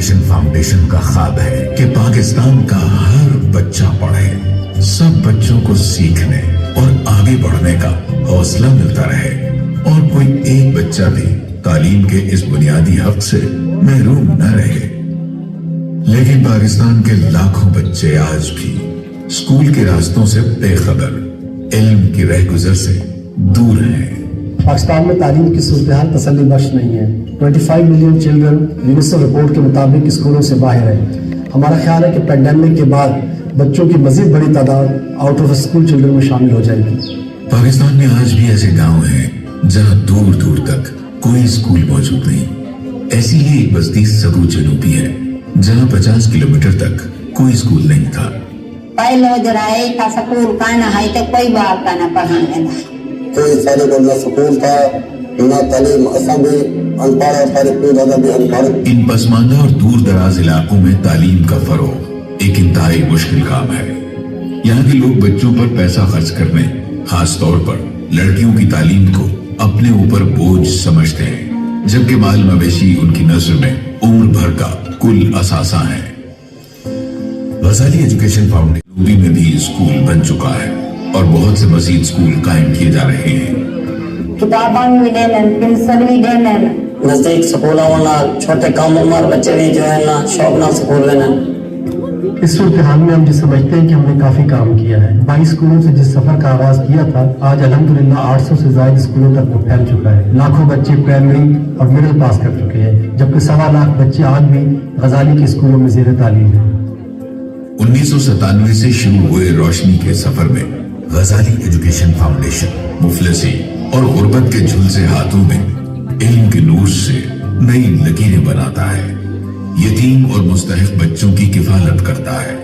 Education foundation کا خواب ہے کہ پاکستان کا ہر بچہ پڑھے، سب بچوں کو سیکھنے اور آگے بڑھنے کا حوصلہ ملتا رہے اور کوئی ایک بچہ بھی تعلیم کے اس بنیادی حق سے محروم نہ رہے۔ لیکن پاکستان کے لاکھوں بچے آج بھی اسکول کے راستوں سے بے خبر، علم کی رہگزر سے دور ہیں۔ پاکستان میں تعلیم کی صورتحال تسلی بخش نہیں ہے۔ 25 ملین چلڈرن یونیسیف رپورٹ کے مطابق اسکولوں سے باہر ہیں۔ ہمارا خیال ہے کہ پینڈیمک کے بعد بچوں کی مزید بڑی تعداد آؤٹ آف اسکول چلڈرن میں شامل ہو جائے گی۔ پاکستان میں آج بھی ایسے گاؤں ہیں جہاں دور دور تک کوئی اسکول موجود نہیں۔ ایسی ہی ایک بستی سگو جنوبی ہے جہاں 50 کلومیٹر تک کوئی اسکول نہیں تھا۔ پہلے جرائے کا سکول کا نہ ہے تو کوئی بات کا نہ پڑھانے تھا، کوئی سارے کو نہ سکول تھا نہ تعلیم، ایسا بھی ان پڑھ اور سارے کو زیادہ بھی ان پڑھ۔ ان پسماندہ اور دور دراز علاقوں میں تعلیم کا فروغ ایک انتہائی مشکل کام ہے۔ یہاں کے لوگ بچوں پر پیسہ خرچ کرنے، خاص طور پر لڑکیوں کی تعلیم کو اپنے اوپر بوجھ سمجھتے ہیں، جبکہ مال مویشی ان کی نظر میں عمر بھر کا کل اثاثہ ہے۔ غزالی ایجوکیشن فاؤنڈیشن میں بھی اسکول بن چکا ہے اور بہت سے مزید اسکول قائم کیے جا رہے ہیں۔ کتاباں بھی دینا، پنسل بھی دینا، نزدیک سکولوں والا چھوٹے کم عمر بچے بھی جو ہے نا شوق نہ سکول لینا۔ اس صورتحال میں ہم جو سمجھتے ہیں کہ ہم نے کافی کام کیا ہے۔ 22 اسکولوں سے جس سفر کا آغاز کیا تھا، آج الحمدللہ 800 سے زائد اسکولوں تک وہ پھیل چکا ہے۔ لاکھوں بچے پرائمری اور مڈل پاس کر چکے ہیں، جبکہ 1.25 لاکھ بچے آج بھی غزالی کے اسکولوں میں زیر تعلیم ہیں۔ 1997 سے شروع ہوئے روشنی کے سفر میں غزالی ایجوکیشن فاؤنڈیشن مفلسی اور غربت کے جھلسے ہاتھوں میں علم کے نور سے نئی لکیریں بناتا ہے، یتیم اور مستحق بچوں کی کفالت کرتا ہے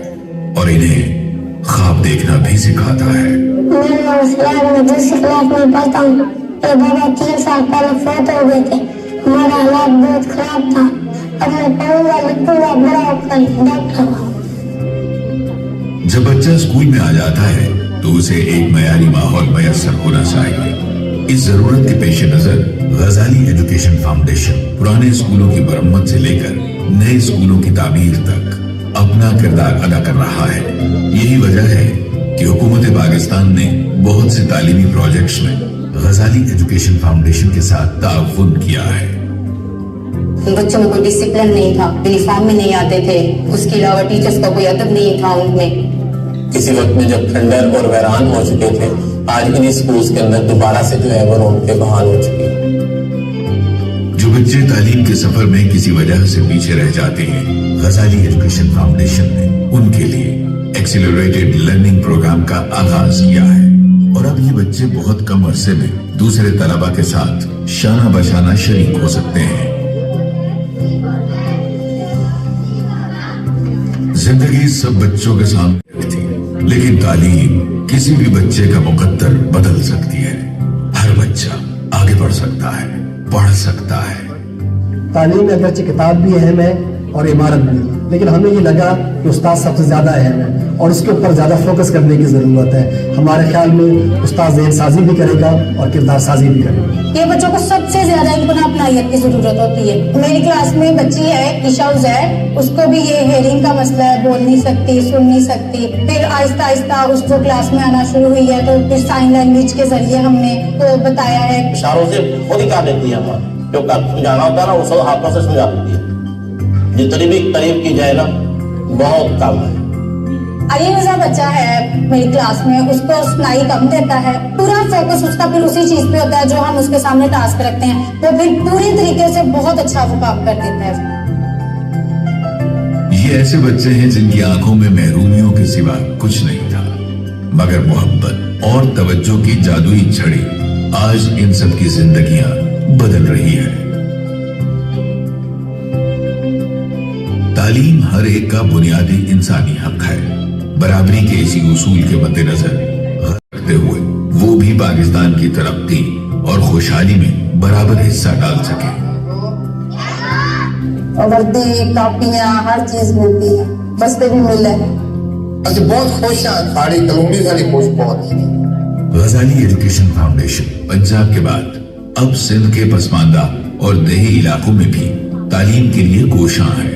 اور انہیں خواب دیکھنا بھی سکھاتا ہے۔ میں دوسری کلاس میں پڑھتا ہوں، میرے بابا 3 سال پہلے فوت ہو گئے تھے، ہمارا حالات بہت خراب تھا، اب میں پڑھوں گا لکھوں گا بڑا ہو کر ڈاکٹر ہوں۔ جب بچہ اسکول میں آ جاتا ہے تو اسے ایک معیاری ماحول میسر ہونا چاہیے۔ اس ضرورت کے پیش نظر غزالی ایجوکیشن فاؤنڈیشن پرانے اسکولوں کی مرمت سے لے کر نئے اسکولوں کی تعمیر تک اپنا کردار ادا کر رہا ہے۔ یہی وجہ ہے کہ حکومت پاکستان نے بہت سے تعلیمی پروجیکٹس میں غزالی ایجوکیشن فاؤنڈیشن کے ساتھ تعاون کیا ہے۔ بچوں میں کوئی ڈسپلن نہیں تھا، یونیفارم میں نہیں آتے تھے، اس کے علاوہ ٹیچرز کا کوئی ادب نہیں تھا ان میں۔ کسی وقت میں جب کھنڈر اور ویران ہو چکے تھے، آج انہی اسکولز کے اندر دوبارہ سے جو ہے وہ رونقیں بحال ہو چکی ہیں۔ جو بچے تعلیم کے سفر میں کسی وجہ سے پیچھے رہ جاتے ہیں، غزالی ایجوکیشن فاؤنڈیشن نے ان کے لیے ایکسیلریٹڈ لرننگ پروگرام کا آغاز کیا ہے اور اب یہ بچے بہت کم عرصے میں دوسرے طلبہ کے ساتھ شانہ بشانہ شریک ہو سکتے ہیں۔ زندگی سب بچوں کے سامنے رکھتی ہے، لیکن تعلیم کسی بھی بچے کا مقدر بدل سکتی ہے۔ ہر بچہ آگے بڑھ سکتا ہے، پڑھ سکتا ہے۔ تعلیم میں اگرچہ کتاب بھی اہم ہے اور عمارت بھی، لیکن ہمیں یہ لگا کہ استاد سب سے زیادہ اہم ہے اور اس کے اوپر زیادہ فوکس کرنے کی ضرورت ہے۔ ہمارے خیال میں استاد ذہن سازی بھی کرے گا اور کردار سازی بھی کرے گا۔ یہ بچوں کو سب سے زیادہ اپنائیت کی ضرورت ہوتی ہے۔ میری کلاس میں بچی ہے عشاء زید، اس کو بھی یہ ہیئرنگ کا مسئلہ ہے، بول نہیں سکتی، سن نہیں سکتی۔ پھر آہستہ آہستہ اس کو کلاس میں آنا شروع ہوئی ہے تو پھر سائن لینگویج کے ذریعے ہم نے تو بتایا ہے۔ اشاروں سے خود ہی کر دیتی ہے، جو سمجھانا ہوتا ہے نا وہ سب ہاتھوں سے سمجھا دیتی ہے۔ جتنی بھی تعریف کی جائے نا بہت کم ہے۔ علی رضا بچہ ہے میری کلاس میں، اس کو سنائی کم دیتا ہے، پورا فوکس اس کا پھر اسی چیز پہ ہوتا ہے جو ہم اس کے سامنے ٹاسک رکھتے ہیں، وہ پھر پوری طریقے سے بہت اچھا وہ کام کر دیتا ہے۔ یہ ایسے بچے ہیں جن کی آنکھوں میں محرومیوں کے سوا کچھ نہیں تھا، مگر محبت اور توجہ کی جادوئی چھڑی آج ان سب کی زندگیاں بدل رہی ہے۔ تعلیم ہر ایک کا بنیادی انسانی حق ہے۔ برابری کے اسی اصول کے مد نظر رکھتے ہوئے وہ بھی پاکستان کی ترقی اور خوشحالی میں برابر حصہ ڈال سکے۔ وردی، کاپیاں، ہر چیز ملتی ہے، بستے بھی مل رہے ہیں۔ اچھا بہت خوش ہیں، ساری کلونی ساری خوش بہت ہیں۔ غزالی ایجوکیشن فاؤنڈیشن پنجاب کے بعد اب سندھ کے پسماندہ اور دیہی علاقوں میں بھی تعلیم کے لیے کوشاں ہے۔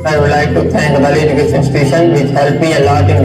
I would like to thank Gazali Education Institution which helped me a lot in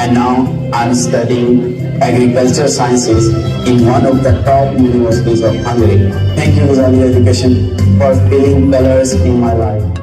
And now I'm studying agriculture sciences in one of the top universities of Hungary. Thank you, Gazali Education, for filling colors in my life.